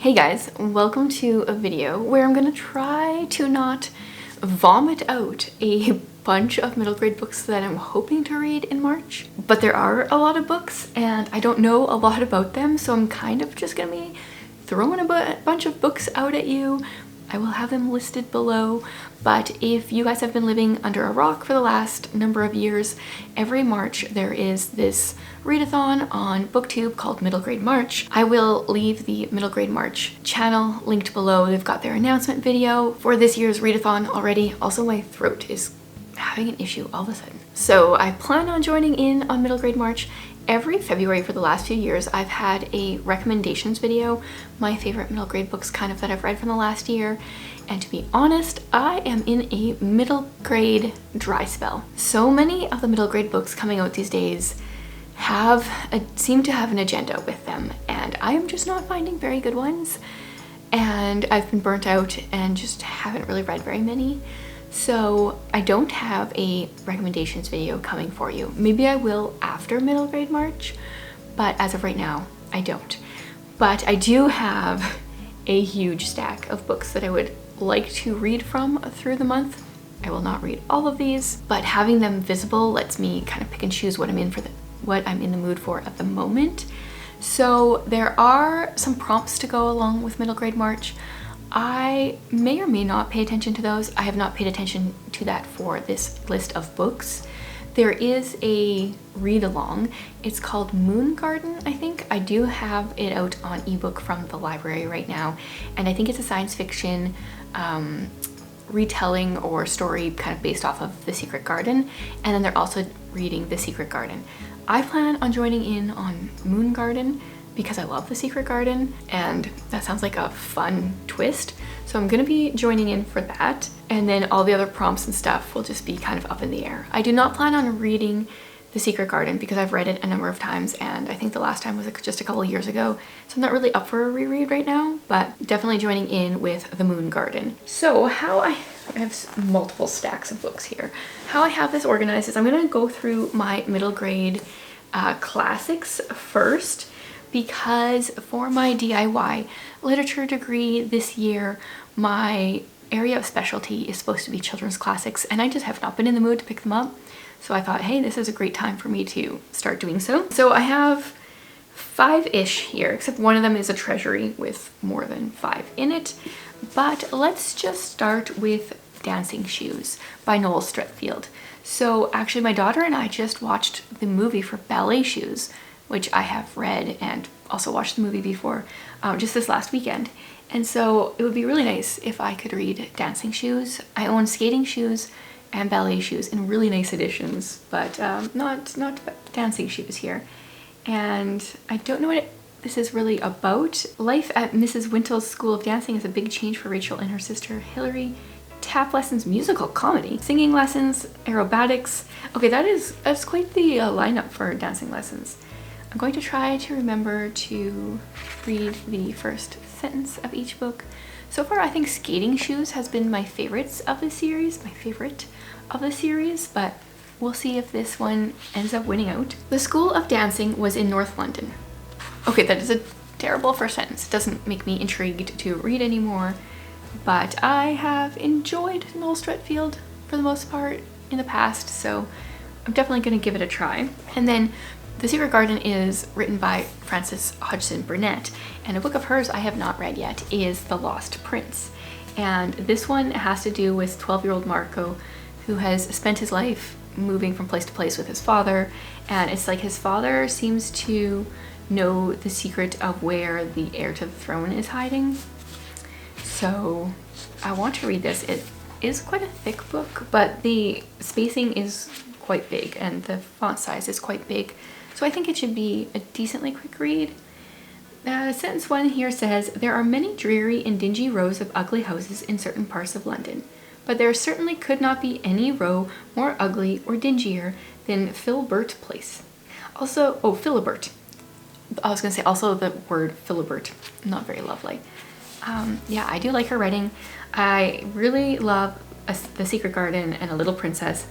Hey guys, welcome to a video where I'm gonna try to not vomit out a bunch of middle grade books that I'm hoping to read in March. But there are a lot of books and I don't know a lot about them, so I'm kind of just gonna be throwing a bunch of books out at you. I will have them listed below, but if you guys have been living under a rock for the last number of years, every March there is this readathon on BookTube called Middle Grade March. I will leave the Middle Grade March channel linked below. They've got their announcement video for this year's readathon already. Also, my throat is having an issue all of a sudden. So I plan on joining in on Middle Grade March. Every February for the last few years, I've had a recommendations video, my favorite middle grade books kind of that I've read from the last year. And to be honest, I am in a middle grade dry spell. So many of the middle grade books coming out these days seem to have an agenda with them, and I am just not finding very good ones. And I've been burnt out and just haven't really read very many. So I don't have a recommendations video coming for you. Maybe I will after Middle Grade March, but as of right now, I don't. But I do have a huge stack of books that I would like to read from through the month. I will not read all of these, but having them visible lets me kind of pick and choose what I'm in the mood for at the moment. So there are some prompts to go along with Middle Grade March. I may or may not pay attention to those. I have not paid attention to that for this list of books. There is a read along. It's called Moon Garden, I think. I do have it out on ebook from the library right now, and I think it's a science fiction retelling or story kind of based off of The Secret Garden, and then they're also reading The Secret Garden. I plan on joining in on Moon Garden because I love The Secret Garden, and that sounds like a fun twist. So I'm gonna be joining in for that. And then all the other prompts and stuff will just be kind of up in the air. I do not plan on reading The Secret Garden because I've read it a number of times, and I think the last time was just a couple of years ago. So I'm not really up for a reread right now, but definitely joining in with The Moon Garden. So I have multiple stacks of books here. How I have this organized is I'm gonna go through my middle grade classics first, because for my DIY literature degree this year, my area of specialty is supposed to be children's classics, and I just have not been in the mood to pick them up. So I thought, hey, this is a great time for me to start doing so. So I have 5-ish here, except one of them is a treasury with more than 5 in it. But let's just start with Dancing Shoes by Noel Streatfeild. So actually my daughter and I just watched the movie for Ballet Shoes, which I have read and also watched the movie before, just this last weekend. And so it would be really nice if I could read Dancing Shoes. I own Skating Shoes and Ballet Shoes in really nice editions, but not Dancing Shoes here. And I don't know what this is really about. Life at Mrs. Wintel's School of Dancing is a big change for Rachel and her sister Hilary. Tap lessons, musical comedy, singing lessons, aerobatics. Okay, that's quite the lineup for dancing lessons. I'm going to try to remember to read the first sentence of each book. So far, I think Skating Shoes has been my favorite of the series, but we'll see if this one ends up winning out. The School of Dancing was in North London. Okay, that is a terrible first sentence. It doesn't make me intrigued to read anymore, but I have enjoyed Noel Streatfeild for the most part in the past, so I'm definitely going to give it a try. And then The Secret Garden is written by Frances Hodgson Burnett, and a book of hers I have not read yet is The Lost Prince. And this one has to do with 12-year-old Marco, who has spent his life moving from place to place with his father, and it's like his father seems to know the secret of where the heir to the throne is hiding. So I want to read this. It is quite a thick book, but the spacing is quite big and the font size is quite big. So I think it should be a decently quick read. Sentence 1 here says, there are many dreary and dingy rows of ugly houses in certain parts of London, but there certainly could not be any row more ugly or dingier than Filbert Place. Also, oh, Philibert. I was gonna say also the word Philibert, not very lovely. Yeah, I do like her writing. I really love The Secret Garden and A Little Princess.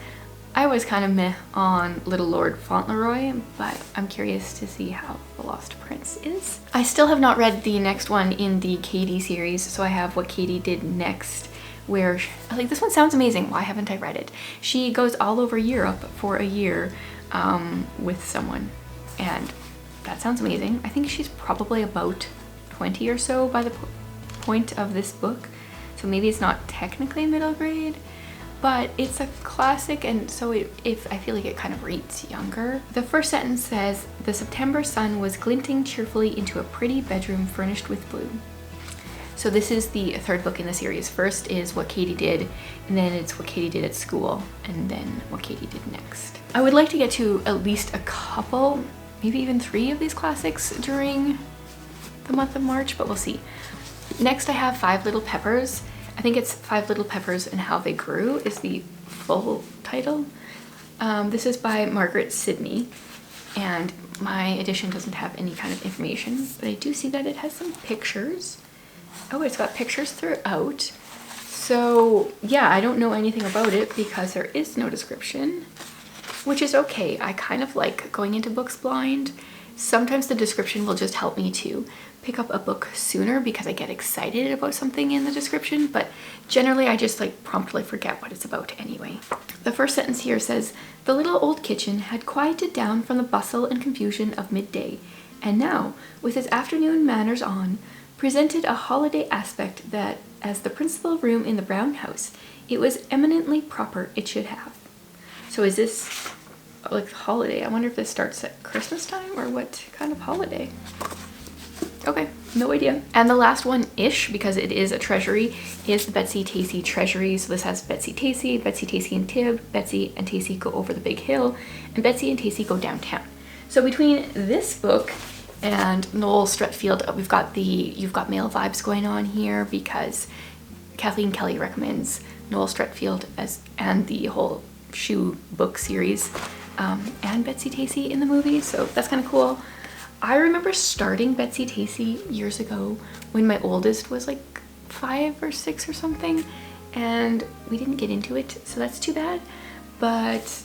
I was kind of meh on Little Lord Fauntleroy, but I'm curious to see how The Lost Prince is. I still have not read the next one in the Katie series, so I have What Katie Did Next, where, like, this one sounds amazing. Why haven't I read it? She goes all over Europe for a year with someone, and that sounds amazing. I think she's probably about 20 or so by the point of this book, so maybe it's not technically middle grade, but it's a classic, and so I feel like it kind of reads younger. The first sentence says, "The September sun was glinting cheerfully into a pretty bedroom furnished with blue." So this is the third book in the series. First is What Katie Did, and then it's What Katie Did at School, and then What Katie Did Next. I would like to get to at least a couple, maybe even 3 of these classics during the month of March, but we'll see. Next I have Five Little Peppers. I think it's Five Little Peppers and How They Grew is the full title. This is by Margaret Sidney, and my edition doesn't have any kind of information, but I do see that it has some pictures. Oh, it's got pictures throughout. So yeah, I don't know anything about it because there is no description, which is okay. I kind of like going into books blind. Sometimes the description will just help me to pick up a book sooner because I get excited about something in the description, but generally I just like promptly forget what it's about anyway. The first sentence here says, "The little old kitchen had quieted down from the bustle and confusion of midday, and now, with its afternoon manners on, presented a holiday aspect that, as the principal room in the brown house, it was eminently proper it should have." So is this like holiday? I wonder if this starts at Christmas time or what kind of holiday. Okay, no idea. And the last one-ish, because it is a treasury, is the Betsy Tacy Treasury. So this has Betsy Tacy, Betsy Tacy and Tib, Betsy and Tacy go over the big hill, and Betsy and Tacy go downtown. So between this book and Noel Streatfeild, we've got the You've Got Mail vibes going on here because Kathleen Kelly recommends Noel Streatfeild and the whole shoe book series, and Betsy Tacy in the movie, so that's kind of cool. I remember starting Betsy Tacy years ago when my oldest was like 5 or 6 or something, and we didn't get into it, so that's too bad, but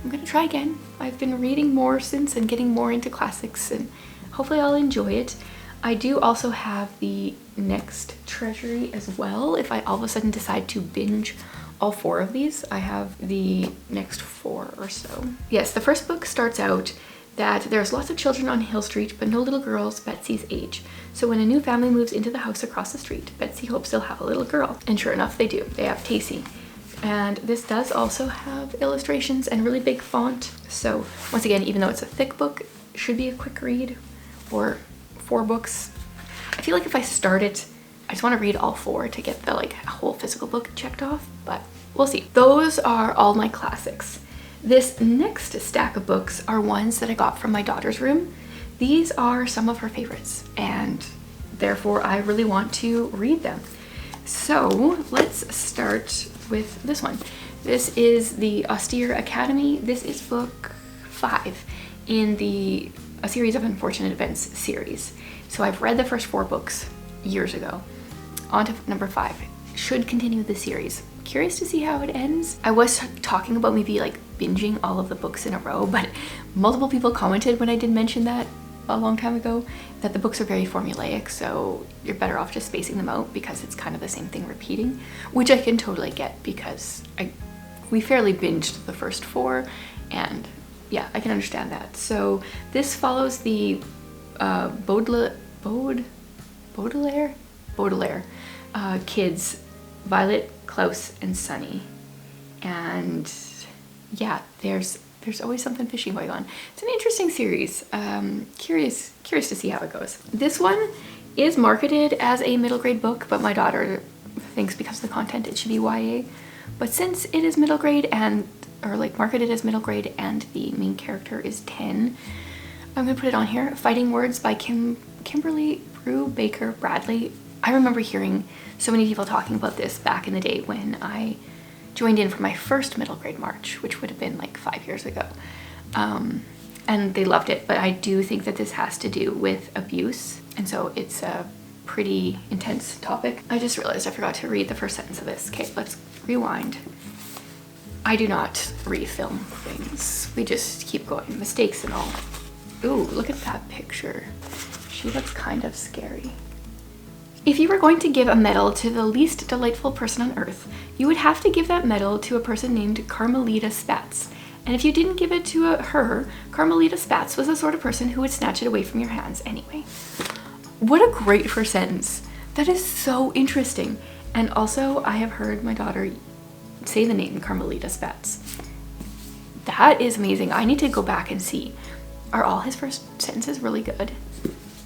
I'm gonna try again. I've been reading more since and getting more into classics, and hopefully I'll enjoy it. I do also have the next treasury as well. If I all of a sudden decide to binge all 4 of these, I have the next 4 or so. Yes, the first book starts out that there's lots of children on Hill Street, but no little girls Betsy's age. So when a new family moves into the house across the street, Betsy hopes they'll have a little girl. And sure enough, they do. They have Tacy. And this does also have illustrations and really big font. So once again, even though it's a thick book, it should be a quick read, or 4 books. I feel like if I start it, I just want to read all 4 to get the like whole physical book checked off, but we'll see. Those are all my classics. This next stack of books are ones that I got from my daughter's room. These are some of her favorites, and therefore I really want to read them. So let's start with this one. This is the Austere Academy. This is book 5 in the A Series of Unfortunate Events series. So I've read the first 4 books years ago. On to number 5. Should continue the series. Curious to see how it ends. I was talking about maybe like binging all of the books in a row, but multiple people commented when I did mention that a long time ago that the books are very formulaic, so you're better off just spacing them out because it's kind of the same thing repeating, which I can totally get because we fairly binged the first 4, and yeah, I can understand that. So this follows the Baudelaire kids, Violet, Klaus, and Sunny, and yeah, there's always something fishy going on. It's an interesting series. Curious to see how it goes. This one is marketed as a middle grade book, but my daughter thinks because of the content it should be YA. But since it is middle grade or like marketed as middle grade and the main character is 10, I'm gonna put it on here. Fighting Words by Kimberly Brew Baker Bradley. I remember hearing so many people talking about this back in the day when I joined in for my first middle grade March, which would have been like 5 years ago. And they loved it, but I do think that this has to do with abuse, and so it's a pretty intense topic. I just realized I forgot to read the first sentence of this. Okay, let's rewind. I do not refilm things. We just keep going, mistakes and all. Ooh, look at that picture. She looks kind of scary. If you were going to give a medal to the least delightful person on earth, you would have to give that medal to a person named Carmelita Spatz. And if you didn't give it to her, Carmelita Spatz was the sort of person who would snatch it away from your hands anyway. What a great first sentence. That is so interesting. And also, I have heard my daughter say the name Carmelita Spatz. That is amazing. I need to go back and see. Are all his first sentences really good?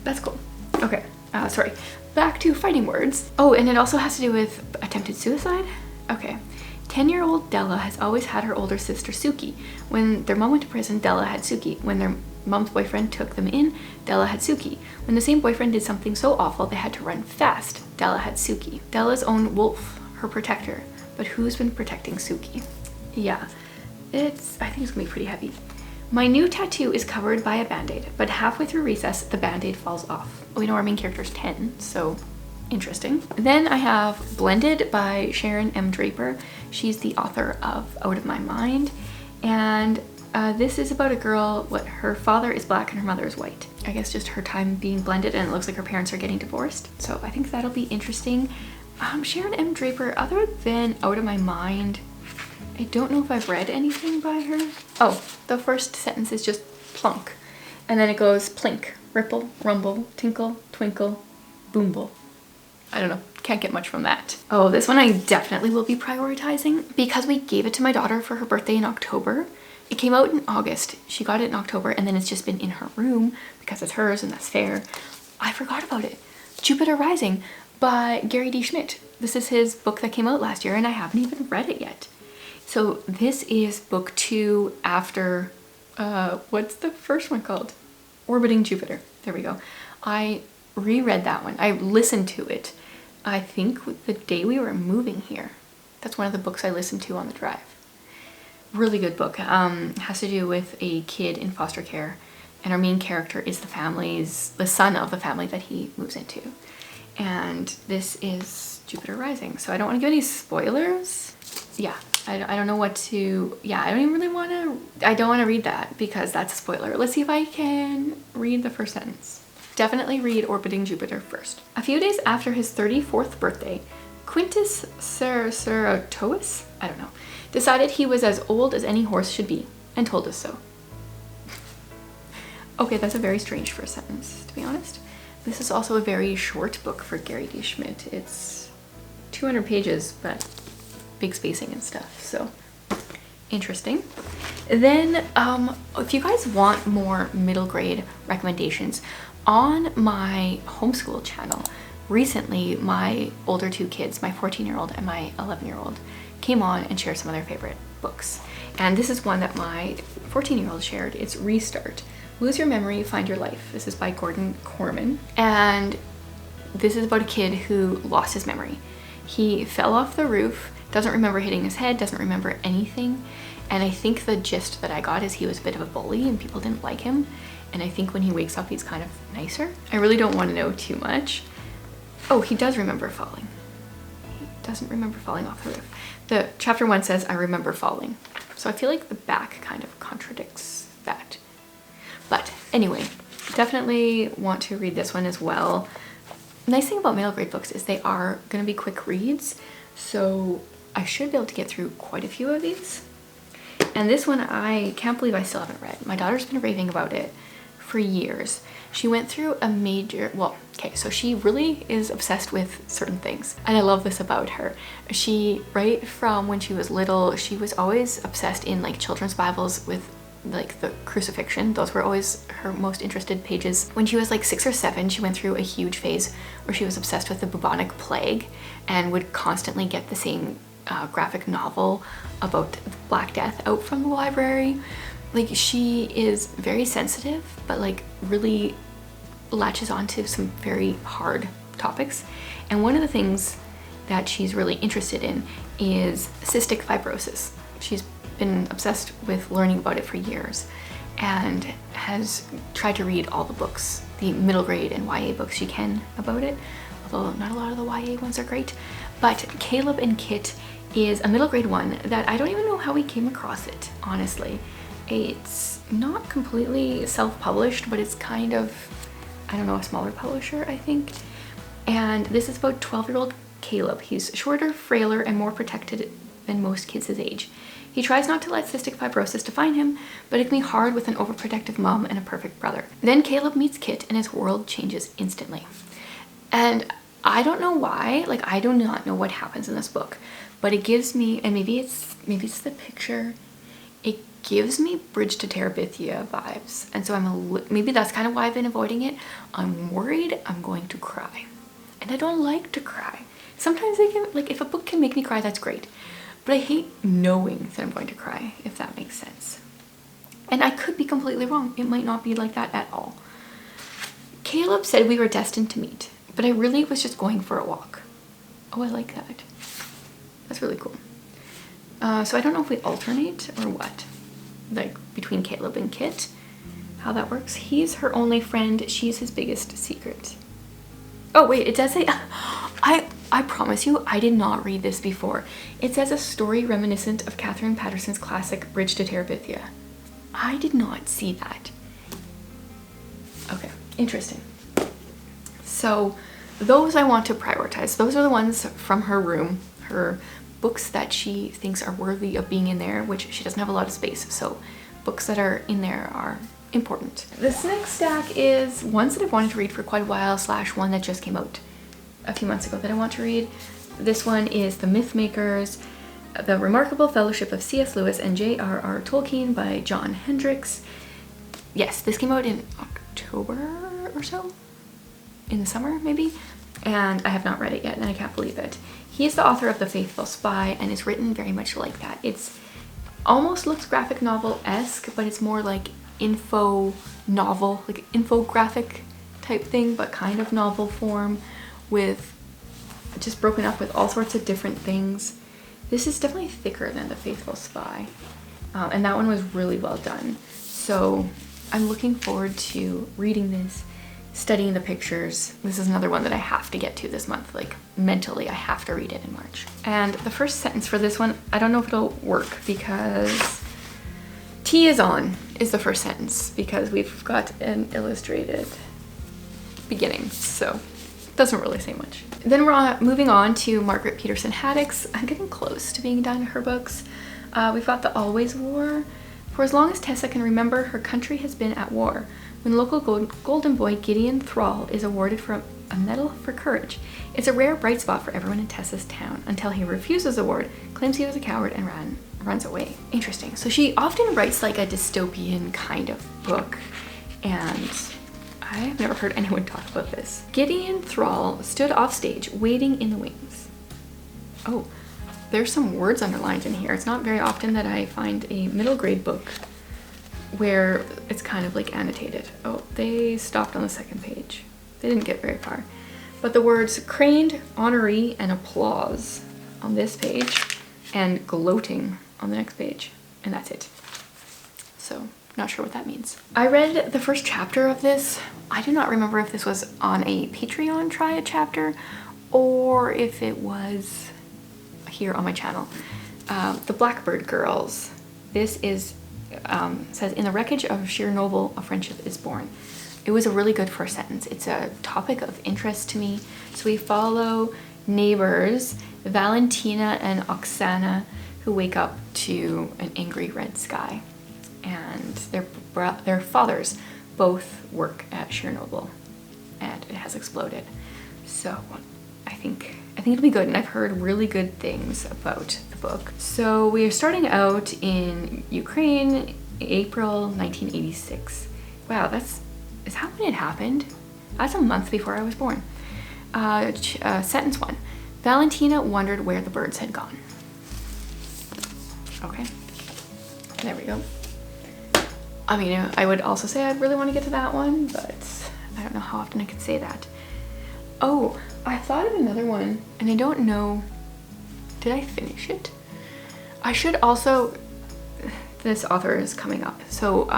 That's cool. Okay, sorry. Back to fighting words. Oh, and it also has to do with attempted suicide? Okay. 10-year-old Della has always had her older sister Suki. When their mom went to prison, Della had Suki. When their mom's boyfriend took them in, Della had Suki. When the same boyfriend did something so awful they had to run fast, Della had Suki. Della's own wolf, her protector. But who's been protecting Suki? Yeah, I think it's gonna be pretty heavy. My new tattoo is covered by a band-aid, but halfway through recess, the band-aid falls off. We know our main character is 10, so interesting. Then I have Blended by Sharon M. Draper. She's the author of Out of My Mind. And this is about a girl, her father is black and her mother is white. I guess just her time being blended, and it looks like her parents are getting divorced. So I think that'll be interesting. Sharon M. Draper, other than Out of My Mind, I don't know if I've read anything by her. Oh, the first sentence is just plunk. And then it goes plink, ripple, rumble, tinkle, twinkle, boomble. I don't know, can't get much from that. Oh, this one I definitely will be prioritizing because we gave it to my daughter for her birthday in October. It came out in August. She got it in October and then it's just been in her room because it's hers and that's fair. I forgot about it. Jupiter Rising by Gary D. Schmidt. This is his book that came out last year and I haven't even read it yet. So this is book 2 after, what's the first one called? Orbiting Jupiter. There we go. I reread that one. I listened to it, I think the day we were moving here. That's one of the books I listened to on the drive. Really good book. Has to do with a kid in foster care and our main character is the son of the family that he moves into. And this is Jupiter Rising. So I don't want to give any spoilers. Yeah, I don't know what to, yeah, I don't even really want to, I don't want to read that because that's a spoiler. Let's see if I can read the first sentence. Definitely read Orbiting Jupiter first. A few days after his 34th birthday, Quintus Ceratois, I don't know, decided he was as old as any horse should be and told us so. Okay, that's a very strange first sentence, to be honest. This is also a very short book for Gary D. Schmidt. It's 200 pages, but big spacing and stuff, so interesting. Then if you guys want more middle grade recommendations, on my homeschool channel recently my older 2 kids, my 14-year-old and my 11-year-old, came on and shared some of their favorite books, and this is one that my 14-year-old shared. It's Restart, Lose Your Memory, Find Your Life. This is by Gordon Corman, and this is about a kid who lost his memory. He fell off the roof, doesn't remember hitting his head, doesn't remember anything. And I think the gist that I got is he was a bit of a bully and people didn't like him. And I think when he wakes up, he's kind of nicer. I really don't want to know too much. Oh, he does remember falling. He doesn't remember falling off the roof. The chapter 1 says, I remember falling. So I feel like the back kind of contradicts that. But anyway, definitely want to read this one as well. Nice thing about middle grade books is they are going to be quick reads. So I should be able to get through quite a few of these. And this one, I can't believe I still haven't read. My daughter's been raving about it for years. She went through a major, well, okay, so she really is obsessed with certain things. And I love this about her. She, right from when she was little, she was always obsessed in like children's Bibles with like the crucifixion. Those were always her most interested pages. When she was like 6 or 7, she went through a huge phase where she was obsessed with the bubonic plague and would constantly get the same graphic novel about the Black Death out from the library. Like, she is very sensitive, but like really latches onto some very hard topics. And one of the things that she's really interested in is cystic fibrosis. She's been obsessed with learning about it for years and has tried to read all the books, the middle grade and YA books she can about it. although not a lot of the YA ones are great. But Caleb and Kit is a middle grade one that I don't even know how we came across it, honestly. It's not completely self-published, but it's kind of, I don't know, a smaller publisher, I think. And this is about 12-year-old Caleb. He's shorter, frailer, and more protected than most kids his age. He tries not to let cystic fibrosis define him, but it can be hard with an overprotective mom and a perfect brother. Then Caleb meets Kit and his world changes instantly. And I don't know why, like I do not know what happens in this book, but it gives me, and maybe it's the picture, it gives me Bridge to Terabithia vibes. And so maybe that's kind of why I've been avoiding it. I'm worried I'm going to cry. And I don't like to cry. Sometimes like if a book can make me cry, that's great. But I hate knowing that I'm going to cry, if that makes sense. And I could be completely wrong. It might not be like that at all. Caleb said we were destined to meet, but I really was just going for a walk. Oh, I like that. That's really cool. So I don't know if we alternate or what, like between Caleb and Kit, how that works. He's her only friend. She's his biggest secret. Oh wait, it does say, I promise you, I did not read this before. It says a story reminiscent of Catherine Patterson's classic Bridge to Terabithia. I did not see that. Okay, interesting. So those I want to prioritize. Those are the ones from her room, her books that she thinks are worthy of being in there, which she doesn't have a lot of space. So books that are in there are important. This next stack is ones that I've wanted to read for quite a while, / one that just came out a few months ago that I want to read. This one is The Mythmakers, The Remarkable Fellowship of C.S. Lewis and J.R.R. Tolkien by John Hendricks. Yes, this came out in October or so, in the summer maybe, and I have not read it yet and I can't believe it. He is the author of The Faithful Spy and is written very much like that. It's almost looks graphic novel-esque, but it's more like info novel, like infographic type thing, but kind of novel form, with just broken up with all sorts of different things. This is definitely thicker than The Faithful Spy, and that one was really well done. So I'm looking forward to reading this, studying the pictures. This is another one that I have to get to this month, like mentally I have to read it in March. And the first sentence for this one, I don't know if it'll work because Tea is on is the first sentence, because we've got an illustrated beginning, so doesn't really say much. Then we're moving on to Margaret Peterson Haddock's. I'm getting close to being done with her books. We've got The Always War. For as long as Tessa can remember, her country has been at war. When local golden boy Gideon Thrall is awarded for a medal for courage, it's a rare bright spot for everyone in Tessa's town, until he refuses the award, claims he was a coward, and runs away. Interesting. So she often writes like a dystopian kind of book, and I've never heard anyone talk about this. Gideon Thrall stood off stage, waiting in the wings. Oh, there's some words underlined in here. It's not very often that I find a middle grade book where it's kind of like annotated. Oh, they stopped on the second page. They didn't get very far. But the words craned, honoree, and applause on this page, and gloating on the next page, and that's it. So, not sure what that means. I read the first chapter of this. I do not remember if this was on a Patreon try a chapter or if it was here on my channel. The Blackbird Girls. This is, says, in the wreckage of Chernobyl, a friendship is born. It was a really good first sentence. It's a topic of interest to me. So we follow neighbors, Valentina and Oksana, who wake up to an angry red sky. And their fathers both work at Chernobyl, and it has exploded. So I think it'll be good, and I've heard really good things about the book. So we are starting out in Ukraine, April 1986. Wow, is that when it happened? That's a month before I was born. Sentence 1. Valentina wondered where the birds had gone. Okay, there we go. I mean, I would also say I'd really want to get to that one, but I don't know how often I could say that. Oh, I thought of another one, and I don't know, did I finish it? I should also, this author is coming up. So,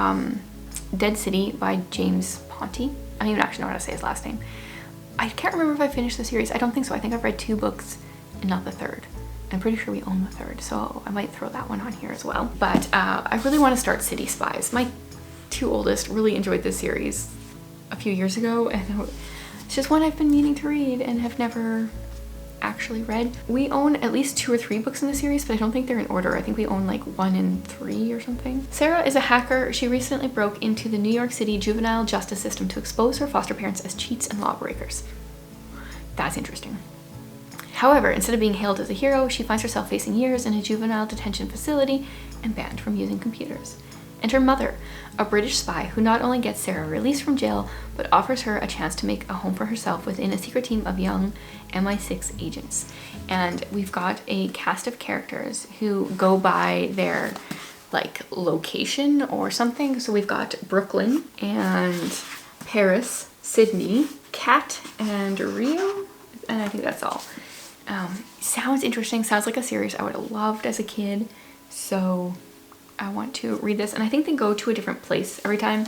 Dead City by James Ponti. I don't even actually know how to say his last name. I can't remember if I finished the series. I don't think so. I think I've read 2 books and not the 3rd. I'm pretty sure we own the 3rd, so I might throw that one on here as well. But I really want to start City Spies. My 2 oldest really enjoyed this series a few years ago, and it's just one I've been meaning to read and have never actually read. We own at least 2 or 3 books in the series, but I don't think they're in order. I think we own like 1 and 3 or something. Sarah is a hacker. She recently broke into the New York City juvenile justice system to expose her foster parents as cheats and lawbreakers. That's interesting. However, instead of being hailed as a hero, she finds herself facing years in a juvenile detention facility and banned from using computers. And her mother, a British spy who not only gets Sarah released from jail, but offers her a chance to make a home for herself within a secret team of young MI6 agents. And we've got a cast of characters who go by their like location or something. So we've got Brooklyn and Paris, Sydney, Kat and Rio, and I think that's all. Sounds interesting, sounds like a series I would have loved as a kid, so I want to read this. And I think they go to a different place every time.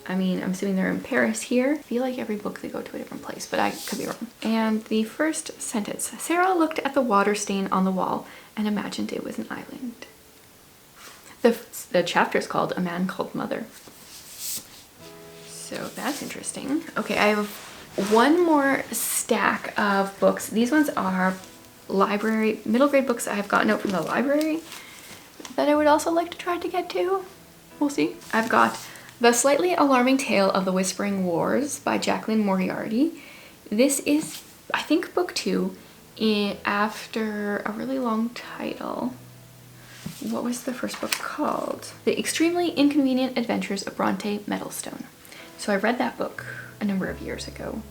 I mean, I'm assuming they're in Paris here. I feel like every book they go to a different place, but I could be wrong. And the first sentence, Sarah looked at the water stain on the wall and imagined it was an island. The chapter is called A Man Called Mother. So that's interesting. Okay, I have one more stack of books. These ones are library, middle grade books I have gotten out from the library that I would also like to try to get to. We'll see. I've got The Slightly Alarming Tale of the Whispering Wars by Jacqueline Moriarty. This is, I think, book 2 after a really long title. What was the first book called? The Extremely Inconvenient Adventures of Bronte Meadlestone. So I read that book a number of years ago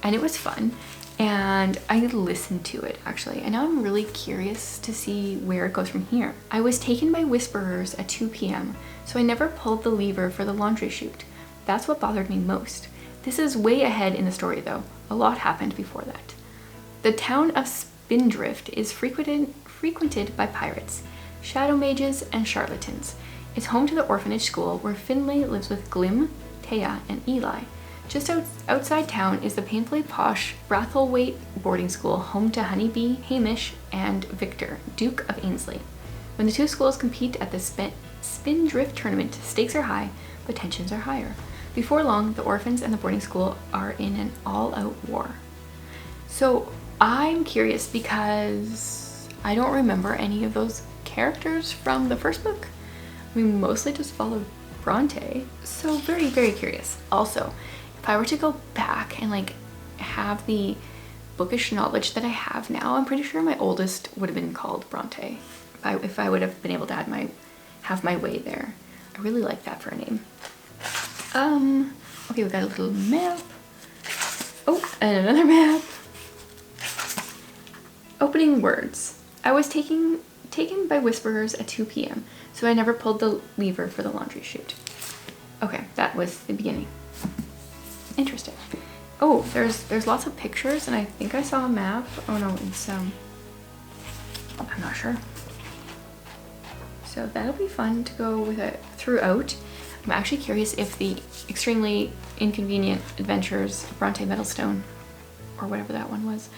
and it was fun, and I listened to it actually, and now I'm really curious to see where it goes from here. I was taken by whisperers at 2 p.m. so I never pulled the lever for the laundry chute. That's what bothered me most. This is way ahead in the story though. A lot happened before that. The town of Spindrift is frequented by pirates, shadow mages, and charlatans. It's home to the orphanage school where Finlay lives with Glim, Taya, and Eli. Just outside town is the painfully posh Brathwaite boarding school, home to Honeybee, Hamish, and Victor, Duke of Ainsley. When the 2 schools compete at the Spindrift tournament, stakes are high, but tensions are higher. Before long, the orphans and the boarding school are in an all-out war. So I'm curious because I don't remember any of those characters from the first book. We mostly just followed Bronte, so very, very curious. Also, if I were to go back and like have the bookish knowledge that I have now, I'm pretty sure my oldest would have been called Bronte if I would have been able to have my way there. I really like that for a name. Okay, we got a little map. Oh, and another map. Opening words. I was taken by whisperers at 2 p.m. so I never pulled the lever for the laundry chute. Okay, that was the beginning. Interesting. Oh, there's lots of pictures, and I think I saw a map. Oh no, it's I'm not sure. So that'll be fun to go with it throughout. I'm actually curious if the Extremely Inconvenient Adventures of Bronte Meadlestone, or whatever that one was,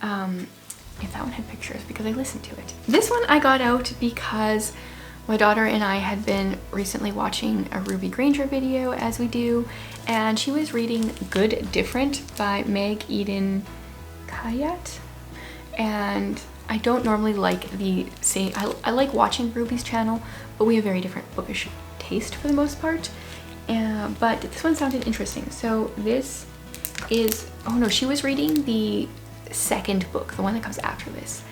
if that one had pictures, because I listened to it. This one I got out because my daughter and I had been recently watching a Ruby Granger video, as we do, and she was reading Good Different by Meg Eden Kayat. And I don't normally like the same, I like watching Ruby's channel, but we have very different bookish taste for the most part. But this one sounded interesting. So this is, oh no, she was reading the second book, the one that comes after this,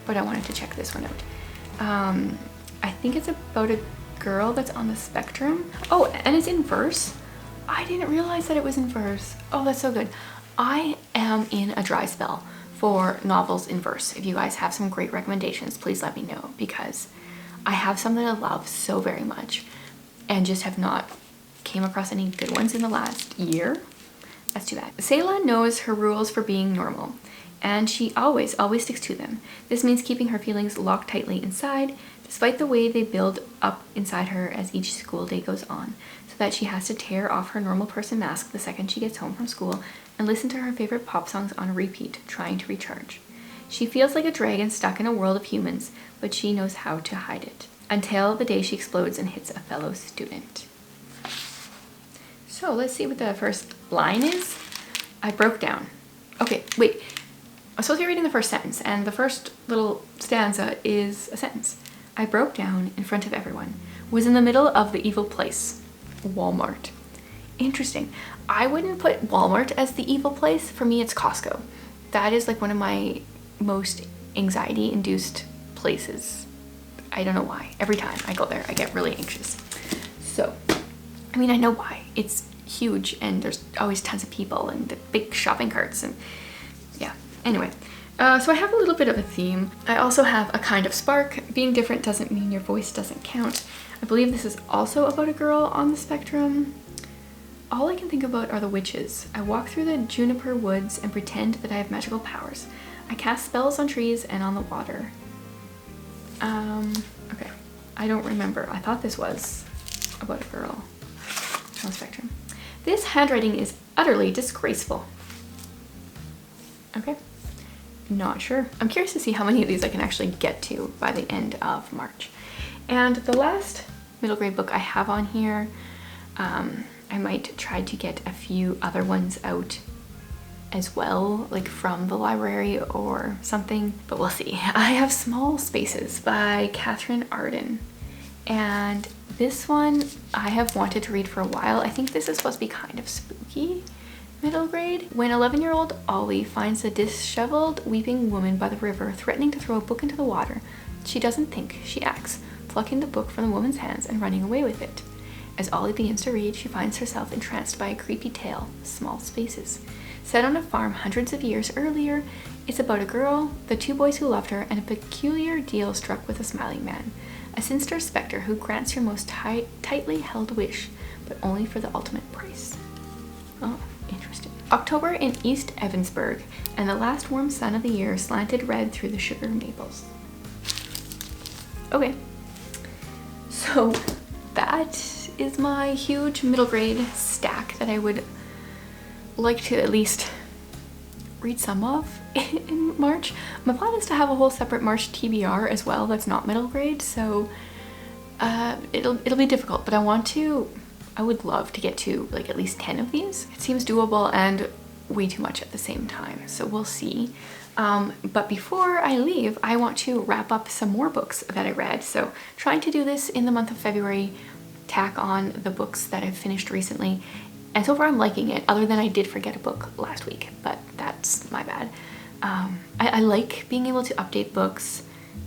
but I wanted to check this one out. I think it's about a girl that's on the spectrum. Oh, and it's in verse. I didn't realize that it was in verse. Oh, that's so good. I am in a dry spell for novels in verse. If you guys have some great recommendations, please let me know, because I have some that I love so very much and just have not came across any good ones in the last year. That's too bad. Selah knows her rules for being normal, and she always sticks to them. This means keeping her feelings locked tightly inside, despite the way they build up inside her as each school day goes on, so that she has to tear off her normal person mask the second she gets home from school and listen to her favorite pop songs on repeat, trying to recharge. She feels like a dragon stuck in a world of humans, but she knows how to hide it. Until the day she explodes and hits a fellow student. So let's see what the first line is. I broke down. Okay, wait. I'm supposed to be reading the first sentence, and the first little stanza is a sentence. I broke down in front of everyone. Was in the middle of the evil place. Walmart. Interesting. I wouldn't put Walmart as the evil place. For me, it's Costco. That is like one of my most anxiety-induced places. I don't know why. Every time I go there, I get really anxious. So, I mean, I know why. It's huge and there's always tons of people and the big shopping carts and yeah. Anyway, so I have a little bit of a theme. I also have a kind of spark. Being different doesn't mean your voice doesn't count. I believe this is also about a girl on the spectrum. All I can think about are the witches. I walk through the juniper woods and pretend that I have magical powers. I cast spells on trees and on the water. Okay. I don't remember. I thought this was about a girl on the spectrum. This handwriting is utterly disgraceful. Okay. Not sure. I'm curious to see how many of these I can actually get to by the end of March. And the last middle grade book I have on here, I might try to get a few other ones out as well, like from the library or something, but we'll see. I have Small Spaces by Catherine Arden, and this one I have wanted to read for a while. I think this is supposed to be kind of spooky middle grade. When 11-year-old Ollie finds a disheveled weeping woman by the river threatening to throw a book into the water, she doesn't think, she acts, plucking the book from the woman's hands and running away with it. As Ollie begins to read, she finds herself entranced by a creepy tale, Small Spaces. Set on a farm hundreds of years earlier, it's about a girl, the two boys who loved her, and a peculiar deal struck with a smiling man. A sinister specter who grants your most tightly held wish, but only for the ultimate price. Oh, interesting. October in East Evansburg, and the last warm sun of the year slanted red through the sugar maples. Okay, so that is my huge middle grade stack that I would like to at least read some of in March. My plan is to have a whole separate March TBR as well that's not middle grade, so it'll be difficult, but I would love to get to like at least 10 of these. It seems doable and way too much at the same time, so we'll see. But before I leave, I want to wrap up some more books that I read, so trying to do this in the month of February, tack on the books that I've finished recently. And so far I'm liking it, other than I did forget a book last week, but that's my bad. I like being able to update books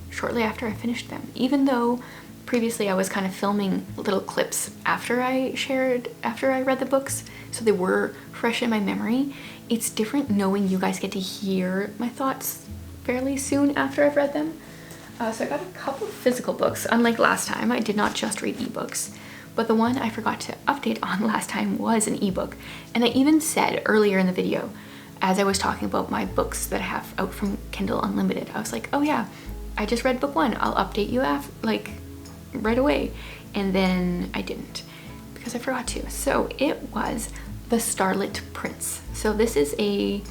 shortly after I finished them, even though previously I was kind of filming little clips after I read the books, so they were fresh in my memory. It's different knowing you guys get to hear my thoughts fairly soon after I've read them. So I got a couple of physical books. Unlike last time, I did not just read ebooks. But the one I forgot to update on last time was an ebook. And I even said earlier in the video, as I was talking about my books that I have out from Kindle Unlimited, I was like, oh yeah, I just read book 1. I'll update you right away. And then I didn't because I forgot to. So it was The Starlit Prince. So this is a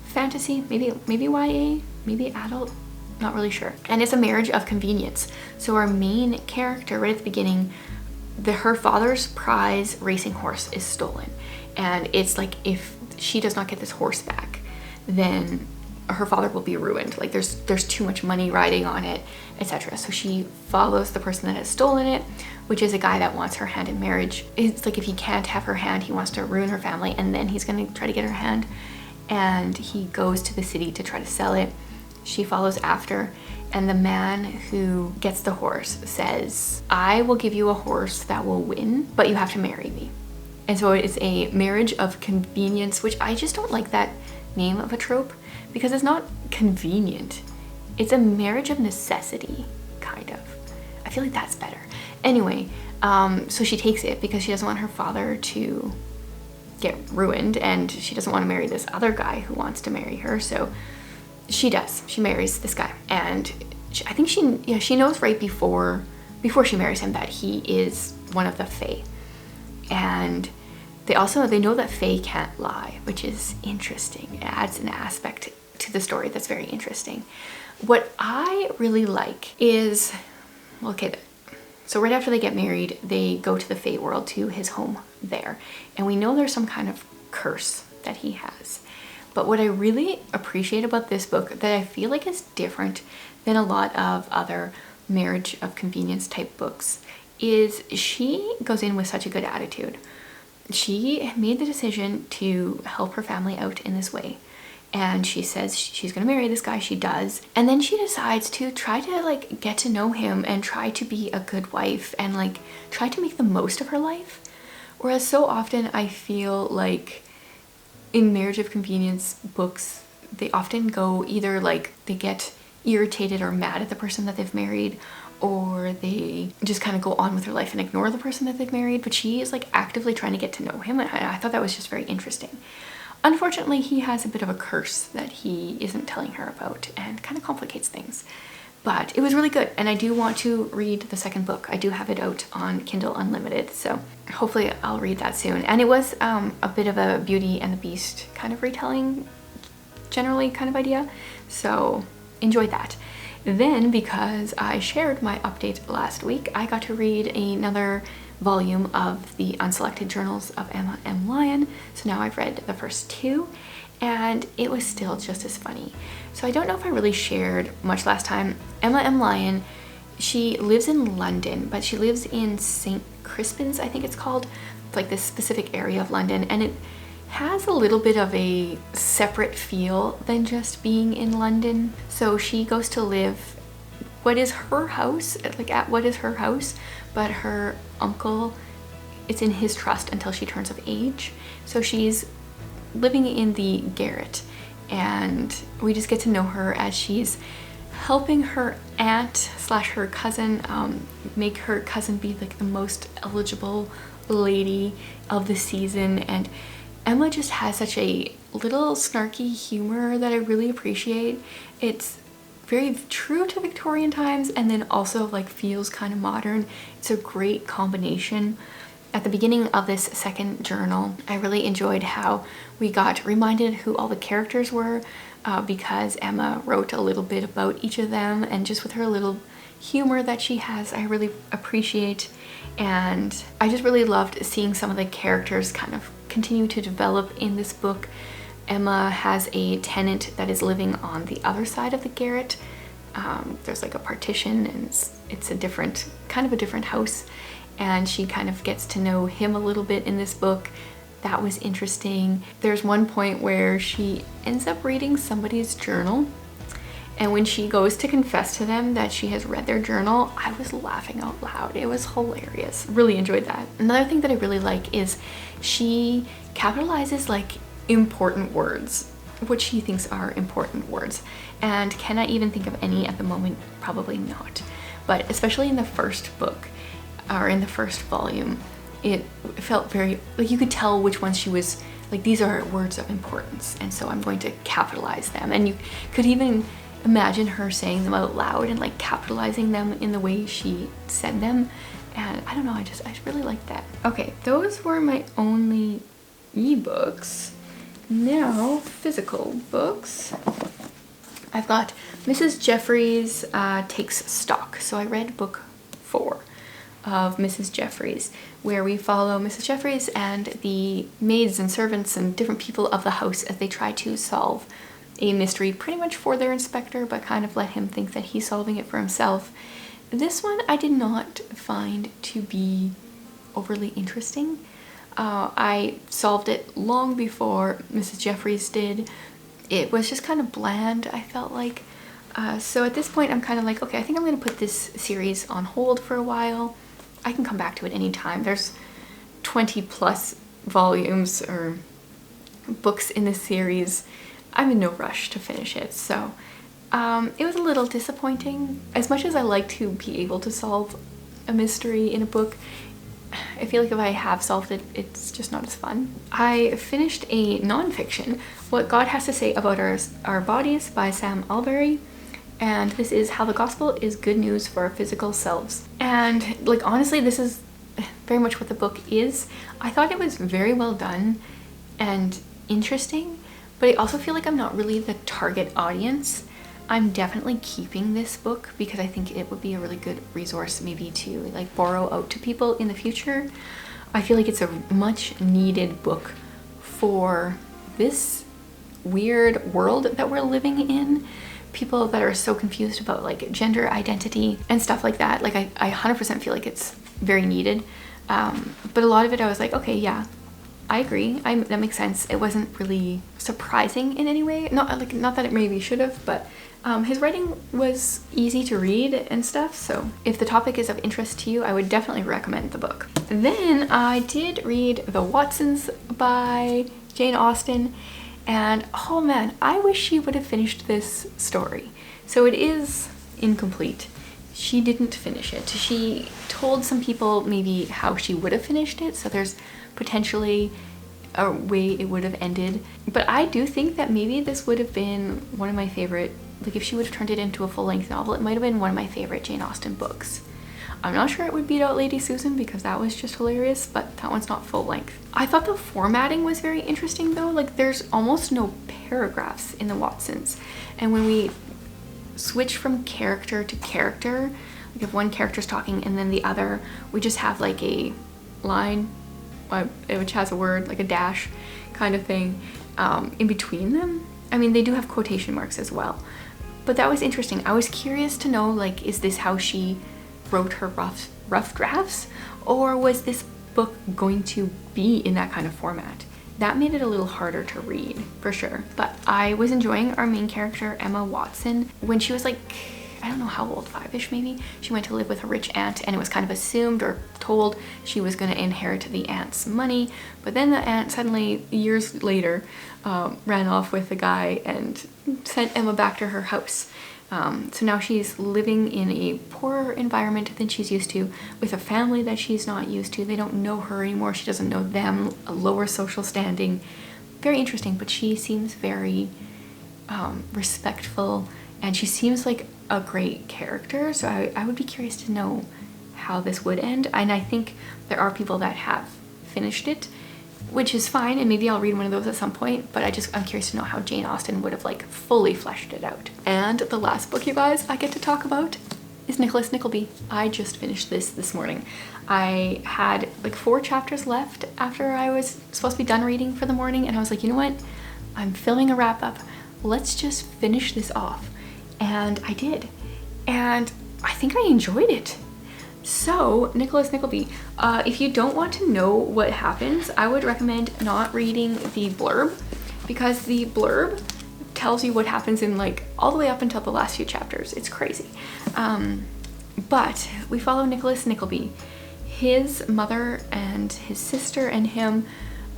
fantasy, maybe YA, maybe adult, not really sure. And it's a marriage of convenience. So our main character right at the beginning, her father's prize racing horse is stolen, and it's like if she does not get this horse back, then her father will be ruined. Like there's too much money riding on it, etc. So she follows the person that has stolen it, which is a guy that wants her hand in marriage. It's like if he can't have her hand, he wants to ruin her family, and then he's gonna try to get her hand, and he goes to the city to try to sell it. She follows after, and the man who gets the horse says, I will give you a horse that will win, but you have to marry me. And so it's a marriage of convenience, which I just don't like that name of a trope because it's not convenient. It's a marriage of necessity, kind of. I feel like that's better. Anyway, so she takes it because she doesn't want her father to get ruined, and she doesn't want to marry this other guy who wants to marry her, so she does. She marries this guy, and I think she knows right before she marries him that he is one of the Fae. And they know that Fae can't lie, which is interesting. It adds an aspect to the story that's very interesting. What I really like is, okay, so right after they get married, they go to the Fae world, to his home there. And we know there's some kind of curse that he has. But what I really appreciate about this book that I feel like is different than a lot of other marriage of convenience type books is she goes in with such a good attitude. She made the decision to help her family out in this way. And she says she's gonna marry this guy, she does. And then she decides to try to like get to know him and try to be a good wife and like try to make the most of her life. Whereas so often I feel like in marriage of convenience books, they often go either like they get irritated or mad at the person that they've married, or they just kind of go on with their life and ignore the person that they've married. But she is like actively trying to get to know him, and I thought that was just very interesting. Unfortunately, he has a bit of a curse that he isn't telling her about and kind of complicates things. But it was really good, and I do want to read the second book. I do have it out on Kindle Unlimited, so hopefully I'll read that soon. And it was a bit of a Beauty and the Beast kind of retelling, generally kind of idea, so enjoyed that. Then, because I shared my update last week, I got to read another volume of the Unselected Journals of Emma M. Lyon. So now I've read the first two, and it was still just as funny. So I don't know if I really shared much last time. Emma M. Lyon, she lives in London, but she lives in St. Crispin's, I think it's called, like this specific area of London, and it has a little bit of a separate feel than just being in London. So she goes to live what is her house, like at what is her house, but her uncle, it's in his trust until she turns of age. So she's living in the garret, and we just get to know her as she's helping her aunt slash her cousin make her cousin be like the most eligible lady of the season. And Emma just has such a little snarky humor that I really appreciate. It's very true to Victorian times and then also like feels kind of modern. It's a great combination. At the beginning of this second journal, I really enjoyed how we got reminded who all the characters were because Emma wrote a little bit about each of them, and just with her little humor that she has, I really appreciate. And I just really loved seeing some of the characters kind of continue to develop in this book. Emma has a tenant that is living on the other side of the garret. There's like a partition, and it's a different, kind of a different house, and she kind of gets to know him a little bit in this book. That was interesting. There's one point where she ends up reading somebody's journal, and when she goes to confess to them that she has read their journal, I was laughing out loud. It was hilarious. Really enjoyed that. Another thing that I really like is she capitalizes like important words, what she thinks are important words. And can I even think of any at the moment? Probably not. But especially in the first book, or in the first volume, it felt very, like you could tell which ones she was, like these are words of importance, and so I'm going to capitalize them. And you could even imagine her saying them out loud and like capitalizing them in the way she said them. And I don't know, I really like that. Okay, those were my only ebooks. Now, physical books. I've got Mrs. Jeffries Takes Stock. So I read book 4 of Mrs. Jeffries, where we follow Mrs. Jeffries and the maids and servants and different people of the house as they try to solve a mystery pretty much for their inspector, but kind of let him think that he's solving it for himself. This one I did not find to be overly interesting. I solved it long before Mrs. Jeffries did. It was just kind of bland, I felt like. So at this point I'm kind of like, okay, I think I'm going to put this series on hold for a while. I can come back to it anytime. There's 20 plus volumes or books in this series. I'm in no rush to finish it. So it was a little disappointing. As much as I like to be able to solve a mystery in a book, I feel like if I have solved it, it's just not as fun. I finished a nonfiction, What God Has to Say About Our Bodies by Sam Albury. and this is How the Gospel is Good News for Our Physical Selves. And like, honestly, this is very much what the book is. I thought it was very well done and interesting, but I also feel like I'm not really the target audience. I'm definitely keeping this book because I think it would be a really good resource maybe to like borrow out to people in the future. I feel like it's a much needed book for this weird world that we're living in. People that are so confused about like gender identity and stuff like that. Like I 100% feel like it's very needed. But a lot of it I was like, okay, yeah, I agree. That makes sense. It wasn't really surprising in any way. Not that it maybe should have, but his writing was easy to read and stuff. So if the topic is of interest to you, I would definitely recommend the book. Then I did read The Watsons by Jane Austen. And oh man, I wish she would have finished this story. So it is incomplete. She didn't finish it. She told some people maybe how she would have finished it. So there's potentially a way it would have ended. But I do think that maybe this would have been one of my favorite, like if she would have turned it into a full-length novel, it might have been one of my favorite Jane Austen books. I'm not sure it would beat out Lady Susan because that was just hilarious, but that one's not full length. I thought the formatting was very interesting though. Like there's almost no paragraphs in the Watsons. And when we switch from character to character, like if one character's talking and then the other, we just have like a line, which has a word, like a dash kind of thing in between them. I mean, they do have quotation marks as well, but that was interesting. I was curious to know, like, is this how she wrote her rough drafts, or was this book going to be in that kind of format? That made it a little harder to read for sure. But I was enjoying our main character, Emma Watson. When she was like, I don't know how old, 5-ish maybe, she went to live with a rich aunt, and it was kind of assumed or told she was going to inherit the aunt's money. But then the aunt suddenly, years later, ran off with the guy and sent Emma back to her house. So now she's living in a poorer environment than she's used to, with a family that she's not used to. They don't know her anymore. She doesn't know them, a lower social standing. Very interesting, but she seems very respectful, and she seems like a great character. So I would be curious to know how this would end. And I think there are people that have finished it, which is fine, and maybe I'll read one of those at some point, but I'm curious to know how Jane Austen would have like fully fleshed it out. And the last book, you guys, I get to talk about is Nickleby. I just finished this morning. I had like 4 chapters left after I was supposed to be done reading for the morning, and I was like, you know what? I'm filming a wrap up. Let's just finish this off. And I did. And I think I enjoyed it. So, Nickleby, if you don't want to know what happens, I would recommend not reading the blurb, because the blurb tells you what happens in like all the way up until the last few chapters. It's crazy. But we follow Nickleby. His mother and his sister and him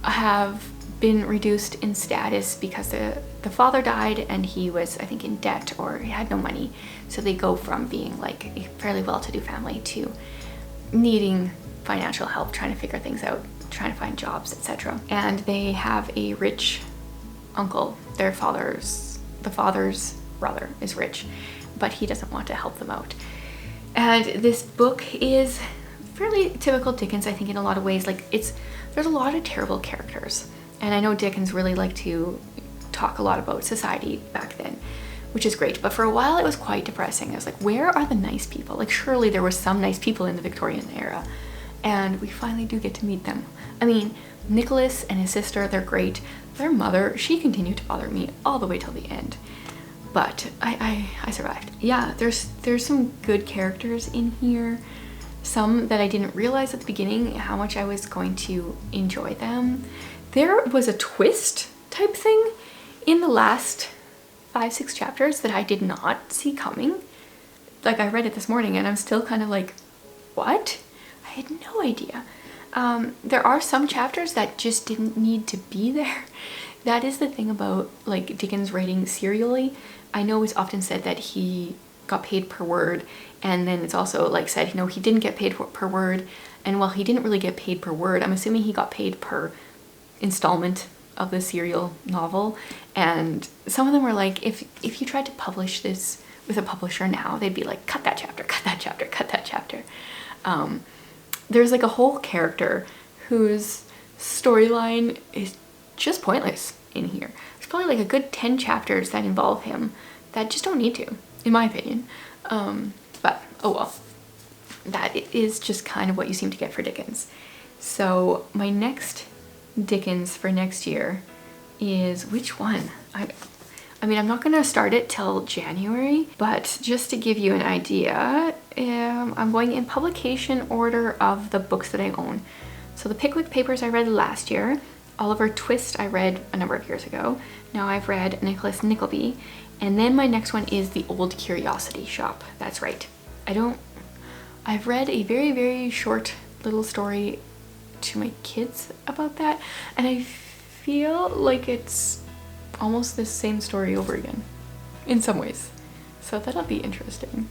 have been reduced in status because the father died and he was, I think, in debt or he had no money. So they go from being like a fairly well-to-do family to needing financial help, trying to figure things out, trying to find jobs, etc. And they have a rich uncle. The father's brother is rich, but he doesn't want to help them out. And this book is fairly typical Dickens, I think, in a lot of ways. Like there's a lot of terrible characters. And I know Dickens really liked to talk a lot about society back then, which is great. But for a while it was quite depressing. I was like, where are the nice people? Like surely there were some nice people in the Victorian era. And we finally do get to meet them. I mean, Nicholas and his sister, they're great. Their mother, she continued to bother me all the way till the end. But I survived. Yeah, there's some good characters in here. Some that I didn't realize at the beginning how much I was going to enjoy them. There was a twist type thing in the last 5-6 chapters that I did not see coming. Like I read it this morning and I'm still kind of like, what? I had no idea. There are some chapters that just didn't need to be there. That is the thing about like Dickens writing serially. I know it's often said that he got paid per word, and then it's also like said, you know, he didn't get paid per word, and while he didn't really get paid per word, I'm assuming he got paid per installment of the serial novel. And some of them were like, if you tried to publish this with a publisher now, they'd be like, cut that chapter, cut that chapter, cut that chapter. There's like a whole character whose storyline is just pointless in here. There's probably like a good 10 chapters that involve him that just don't need to, in my opinion. But oh well, that is just kind of what you seem to get for Dickens. So my next Dickens for next year is, which one? I mean, I'm not gonna start it till January, but just to give you an idea, I'm going in publication order of the books that I own. So the Pickwick Papers I read last year, Oliver Twist I read a number of years ago. Now I've read Nicholas Nickleby, and then my next one is The Old Curiosity Shop. That's right. I've read a very, very short little story to my kids about that, and I feel like it's almost the same story over again in some ways. So that'll be interesting.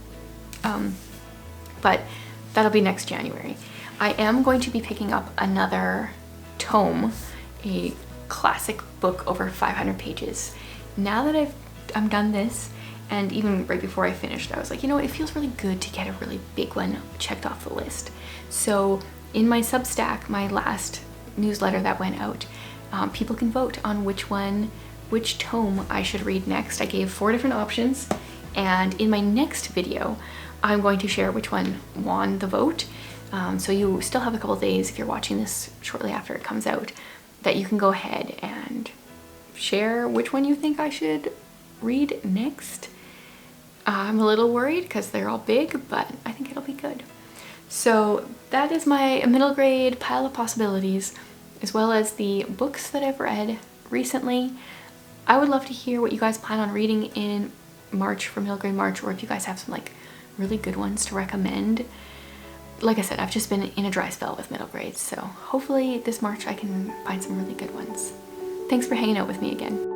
But that'll be next January. I am going to be picking up another tome, a classic book over 500 pages. Now that I'm done this, and even right before I finished, I was like, you know, it feels really good to get a really big one checked off the list. So in my Substack, my last newsletter that went out, people can vote on which tome I should read next. I gave 4 different options, and in my next video, I'm going to share which one won the vote. So you still have a couple days, if you're watching this shortly after it comes out, that you can go ahead and share which one you think I should read next. I'm a little worried because they're all big, but I think it'll be good. So that is my middle grade pile of possibilities, as well as the books that I've read recently. I would love to hear what you guys plan on reading in March for middle grade March, or if you guys have some like really good ones to recommend. Like I said, I've just been in a dry spell with middle grades, so hopefully this March I can find some really good ones. Thanks for hanging out with me again.